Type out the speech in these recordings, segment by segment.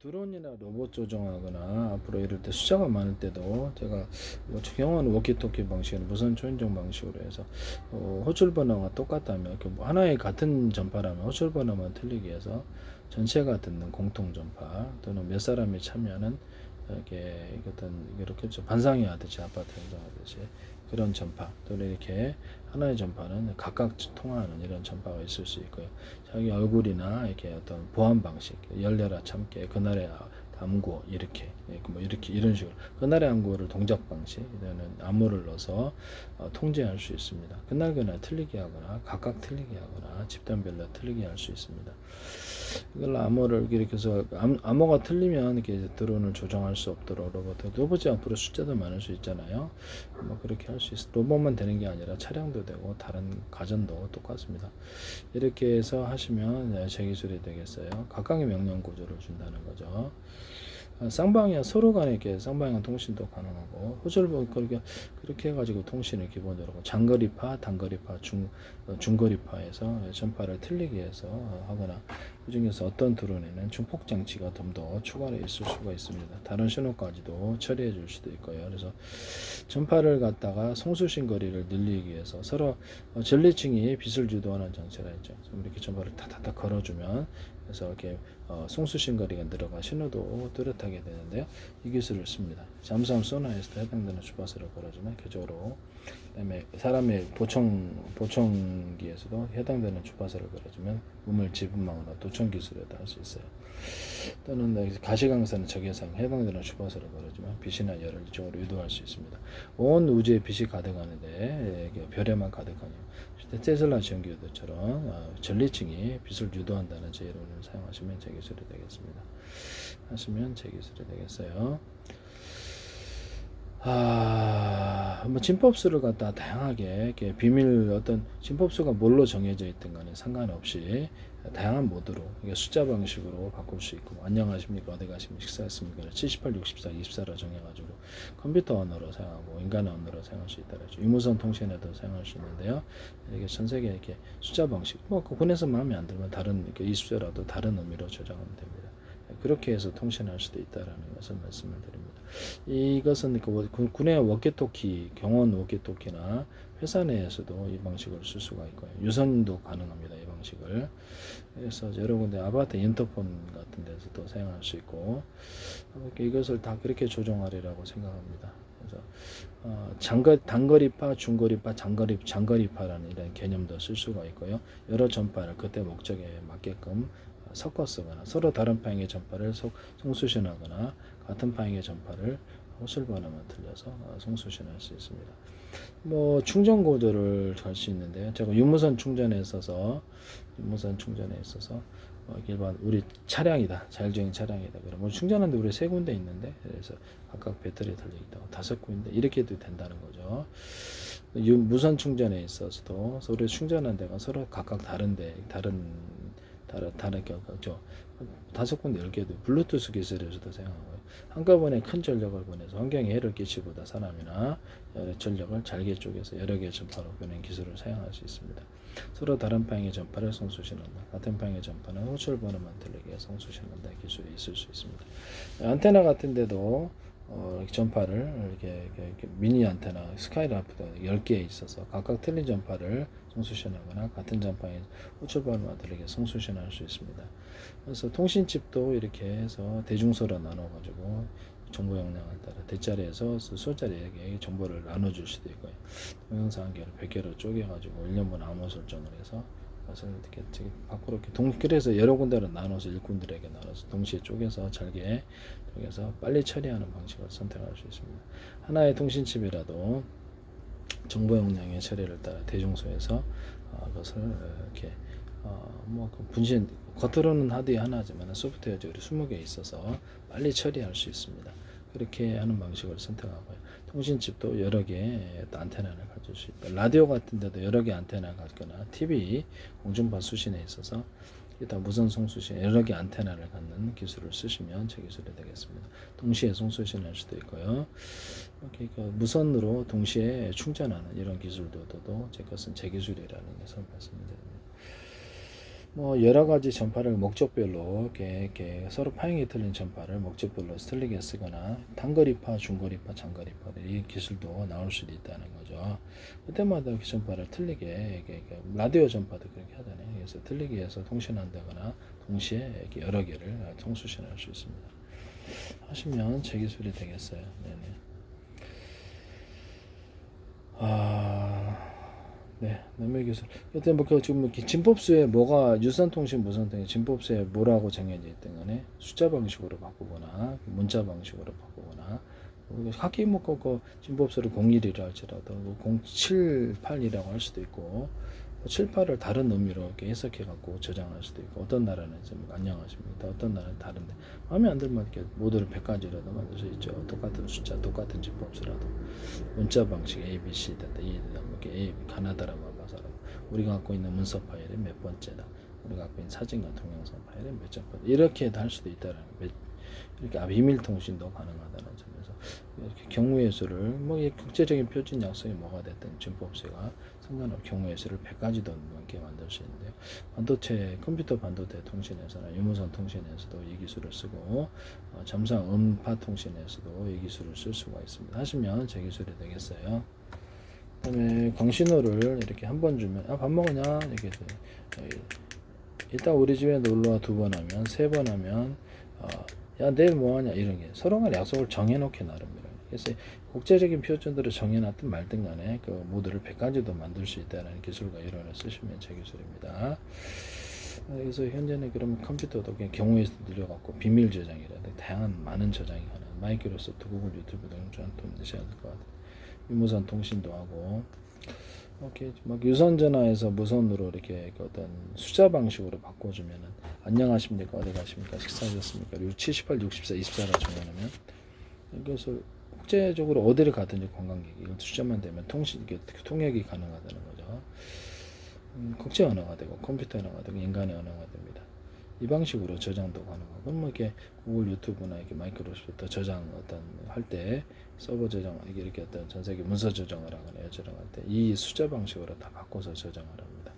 드론이나 로봇 조종하거나 앞으로 이럴 때 숫자가 많을 때도 제가 경호하는 워키토키 방식은 무선 초인종 방식으로 해서 호출 번호가 똑같다면 뭐 하나의 같은 전파라면 호출 번호만 틀리기 위해서 전체가 듣는 공통 전파 또는 몇 사람이 참여하는 이렇게 이렇게 반상회 하듯이 아파트 행정하듯이 그런 전파 또는 이렇게 하나의 전파는 각각 통하는 이런 전파가 있을 수 있고요. 자기 얼굴이나 이렇게 어떤 보안 방식 열려라 참깨 그날의 암구 이렇게 뭐 이렇게 이런 식으로 그날의 암구를 동작 방식 이거는 암호를 넣어서 통제할 수 있습니다. 그날 틀리게 하거나 각각 틀리게 하거나 집단별로 틀리게 할 수 있습니다. 이걸 암호를 이렇게 해서 암호가 틀리면 이렇게 드론을 조정할 수 없도록 로봇이 앞으로 숫자도 많을 수 있잖아요. 뭐 그렇게 할 수 있어. 로봇만 되는 게 아니라 차량도 되고 다른 가전도 똑같습니다. 이렇게 해서 하시면 제 기술이 되겠어요. 각각의 명령 구조를 준다는 거죠. 쌍방향 서로 간에 이렇게 쌍방향 통신도 가능하고 호절보 그렇게 해가지고 통신을 기본으로 장거리파, 단거리파, 중거리파에서 전파를 틀리게 해서 하거나 그중에서 어떤 드론에는 중폭 장치가 좀 더 추가로 있을 수가 있습니다. 다른 신호까지도 처리해 줄 수도 있고요. 그래서 전파를 갖다가 송수신 거리를 늘리기 위해서 서로 전리층이 빛을 주도하는 장치가 있죠. 이렇게 전파를 탁탁탁 걸어주면 그래서 이렇게 송수신 거리가 늘어가 신호도 뚜렷하게 되는데요. 이 기술을 씁니다. 잠수함 소나에서 해당되는 주파수를 걸어주면 그쪽으로 그다음에 사람의 보청기에서도 해당되는 주파수를 걸어주면 우물 지분망으로 도청 기술에도 할 수 있어요. 또는 가시광선 적외선 해당되는 주파수를 걸어주면 빛이나 열을 이쪽으로 유도할 수 있습니다. 온 우주에 빛이 가득하는데 별에만 가득하냐. 테슬라 전기요도처럼 전리층이 빛을 유도한다는 제 이론을 사용하시면 제 기술이 되겠습니다. 하시면 제 기술이 되겠어요. 뭐 진법수를 갖다 다양하게 이렇게 비밀 어떤 진법수가 뭘로 정해져 있든 간에 상관없이 다양한 모드로 이게 숫자 방식으로 바꿀 수 있고 안녕하십니까 어디 가시면 식사했습니까 78, 64, 24로 정해가지고 컴퓨터 언어로 사용하고 인간 언어로 사용할 수 있다는 거죠. 유무선 통신에도 사용할 수 있는데요. 이게 전 세계 이렇게 숫자 방식 뭐 그분에서 마음에 안 들면 다른 이렇게 20숫자라도 다른 의미로 저장하면 됩니다. 그렇게 해서 통신할 수도 있다라는 것을 말씀을 드립니다. 이것은 군의 워키토키, 경원 워키토키나 회사 내에서도 이 방식을 쓸 수가 있고요. 유선도 가능합니다. 이 방식을. 그래서 여러 군데 아파트 인터폰 같은 데서도 사용할 수 있고 이것을 다 그렇게 조정하리라고 생각합니다. 그래서 단거리파, 중거리파, 장거리파라는 이런 개념도 쓸 수가 있고요. 여러 전파를 그때 목적에 맞게끔 섞어 쓰거나 서로 다른 방향의 전파를 송수신하거나 같은 방향의 전파를 호출 번호만 틀려서 송수신할 수 있습니다. 뭐 충전 고도를 할 수 있는데요. 제가 유무선 충전에 있어서 일반 우리 차량이다, 자율주행 차량이다. 그러면 충전하는데 우리 세 군데 있는데 그래서 각각 배터리 달려 있다고 5군데 이렇게 해도 된다는 거죠. 무선 충전에 있어서도 서로 충전한 데가 서로 각각 다른데 다른 경우죠. 5군데 10개도 블루투스 기술에서도 사용하고요. 한꺼번에 큰 전력을 보내서 환경에 해를 끼치보다 사람이나 전력을 잘게 쪼개서 여러 개의 전파로 보내는 기술을 사용할 수 있습니다. 서로 다른 방향의 전파를 송수신한다. 같은 방향의 전파는 호출 번호만 들리게 송수신한다. 기술이 있을 수 있습니다. 안테나 같은 데도 전파를 이렇게 미니 안테나 스카이라프가 10개 있어서 각각 틀린 전파를 송수신하거나 같은 전파에 호출 번호만 들리게 송수신할 수 있습니다. 그래서 통신칩도 이렇게 해서 대중소로 나눠가지고 정보 역량에 따라 대자리에서 소자리에게 정보를 나눠줄 수도 있고요. 동영상 한 개를 100개로 쪼개가지고 1년분 암호 설정을 해서 그래서 이렇게 밖으로 이렇게 그래서 여러 군데로 나눠서 일꾼들에게 나눠서 동시에 쪼개서 잘게 쪼개서 빨리 처리하는 방식을 선택할 수 있습니다. 하나의 통신칩이라도 정보 용량의 처리를 따라 대중소에서 그것을 이렇게 분신 겉으로는 하드웨어 하나지만 소프트웨어적으로 20개 있어서 빨리 처리할 수 있습니다. 그렇게 하는 방식을 선택하고요. 통신칩도 여러 개의 안테나를 가질 수 있다. 라디오 같은 데도 여러 개 안테나를 갖거나 TV 공중파 수신에 있어서 일단 무선 송수신 여러 개 안테나를 갖는 기술을 쓰시면 제 기술이 되겠습니다. 동시에 송수신할 수도 있고요. 그러니까 무선으로 동시에 충전하는 이런 기술도 제 것은 제 기술이라는 것을 말씀드립니다. 뭐 여러 가지 전파를 목적별로 이렇게 서로 파형이 틀린 전파를 목적별로 틀리게 쓰거나 단거리파, 중거리파, 장거리파 이 기술도 나올 수도 있다는 거죠. 그때마다 그 전파를 틀리게 이렇게 라디오 전파도 그렇게 하잖아요. 그래서 틀리게 해서 통신한다거나 동시에 이렇게 여러 개를 통수신할 수 있습니다. 하시면 제 기술이 되겠어요. 네네. 네, 남의 기술. 여튼 뭐 지금 진법수에 뭐가 유선통신, 무선통신 진법수에 뭐라고 정해져 있든 간에 숫자 방식으로 바꾸거나 문자 방식으로 바꾸거나 하기 그 진법수를 01이라 할지라도 078이라고 할 수도 있고 78을 다른 의미로 이렇게 해석해 갖고 저장할 수도 있고 어떤 나라는 안녕하십니까 어떤 나라는 다른데 마음에 안 들면 이렇게 모두를 100가지라도 만들 수 있죠. 똑같은 숫자 똑같은 진법수라도 문자 방식 A, B, C 됐다 이해되다 뭐 이렇게 A, B 가나다라 봐서라도 우리가 갖고 있는 문서 파일이 몇 번째다 우리가 갖고 있는 사진과 동영상 파일이 몇 점 번째 이렇게도 할 수도 있다는 이렇게 비밀 통신도 가능하다는 점에서 이렇게 경우의 수를 뭐 국제적인 표준 약속이 뭐가 됐든 진법수가 상관없이 경우의 수를 100가지도 넘게 만들 수 있는데요. 반도체 컴퓨터 반도체 통신에서나 유무선 통신에서도 이 기술을 쓰고 잠상 음파 통신에서도 이 기술을 쓸 수가 있습니다. 하시면 제 기술이 되겠어요. 그다음에 광신호를 이렇게 한 번 주면 밥 먹으냐 이렇게 일단 우리 집에 놀러와 2번 하면 3번 하면 야 내일 뭐하냐 이런 게 서로가 약속을 정해놓게 나름이라 그래서 국제적인 표준들을 정해놨든 말든 간에 그 모드를 100가지도 만들 수 있다는 기술과 이론을 쓰시면 제 기술입니다. 그래서 현재는 그러면 컴퓨터도 그냥 경우에 수 늘려갖고 비밀 저장이라든지 다양한 많은 저장이 가능한 마이크로소프트, 구글, 유튜브 등 좀 내셔야 될 것 같아요. 유무선 통신도 하고 이렇게 막 유선 전화에서 무선으로 이렇게 어떤 숫자 방식으로 바꿔주면은 안녕하십니까 어디 가십니까 식사하셨습니까 그리고 78, 64, 24라 정해놓으면 그래서 국제적으로 어디를 가든지 관광객 이건 숫자만 되면 이게 통역이 가능하다는 거죠. 국제 언어가 되고 컴퓨터 언어가 되고 인간의 언어가 됩니다. 이 방식으로 저장도 가능하고 뭐 이렇게 구글 유튜브나 이렇게 마이크로소프트 저장 어떤 할 때 서버 저장 이렇게 어떤 전 세계 문서 저장을 하거나 저장할 때 이 숫자 방식으로 다 바꿔서 저장을 합니다.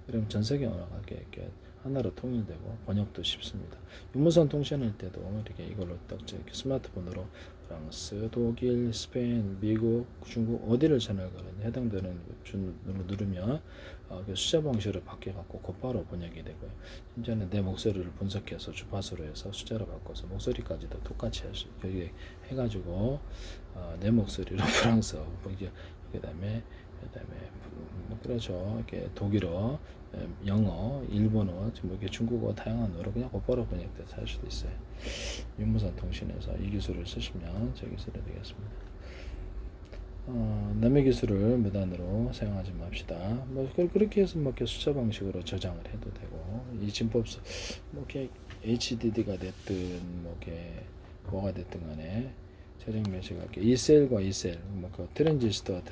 그럼 전 세계 언어가 이렇게 하나로 통일되고 번역도 쉽습니다. 유무선 통신할 때도 이렇게 이걸로 딱 이렇게 스마트폰으로 프랑스, 독일, 스페인, 미국, 중국 어디를 전화하거든요. 해당되는 준으로 누르면 그 숫자 방식으로 바뀌어 갖고 곧바로 번역이 되고요. 심지어는 내 목소리를 분석해서 주파수로 해서 숫자로 바꿔서 목소리까지도 똑같이 할 수 여기 해가지고 내 목소리로 프랑스어 그다음에 그렇죠. 이렇게 독일어, 영어, 일본어, 지금 이렇게 중국어 다양한 어로 그냥 곧바로 번역돼서 할 수도 있어요. 유무선 통신에서 이 기술을 쓰시면 제 기술이 되겠습니다. 남의 기술을 무단으로 사용하지 맙시다. 뭐 그렇게 해서 뭐 이렇게 숫자 방식으로 저장을 해도 되고 이 진법서 뭐 이렇게 HDD가 됐든 뭐 이렇게 뭐가 됐든 간에 저장 매시가 이렇게 2셀과 2셀 뭐그 트랜지스터,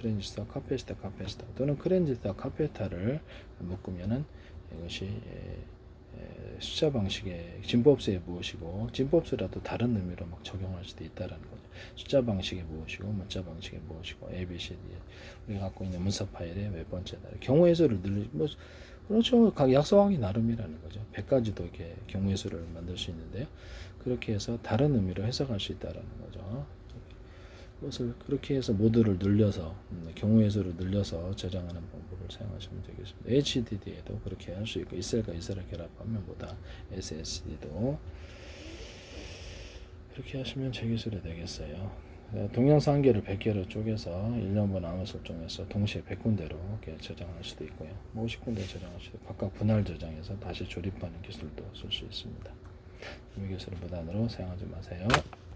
카페시터 또는 트랜지스터, 카페타를 묶으면은 이것이 숫자 방식의 진법수에 무엇이고 진법수라도 다른 의미로 막 적용할 수도 있다라는 거죠. 숫자 방식이 무엇이고 문자 방식이 무엇이고 A, B, C, D 우리가 갖고 있는 문서 파일의 몇 번째다. 경우의 수를 뭐 그렇죠. 각 약속하기 나름이라는 거죠. 100가지도 이렇게 경우의 수를 만들 수 있는데요. 그렇게 해서 다른 의미로 해석할 수 있다라는 거죠. 그것을 그렇게 해서 모드를 늘려서 경우의 수를 늘려서 저장하는 방법을 사용하시면 되겠습니다. HDD에도 그렇게 할 수 있고 이셀과 이셀을 결합하면 보다 SSD도 그렇게 하시면 제 기술이 되겠어요. 동영상 한 개를 100개로 쪼개서 1년분 암호 설정해서 동시에 100군데로 이렇게 저장할 수도 있고요. 50군데 저장할 수도 있고 각각 분할 저장해서 다시 조립하는 기술도 쓸 수 있습니다. 이 기술을 무단으로 사용하지 마세요.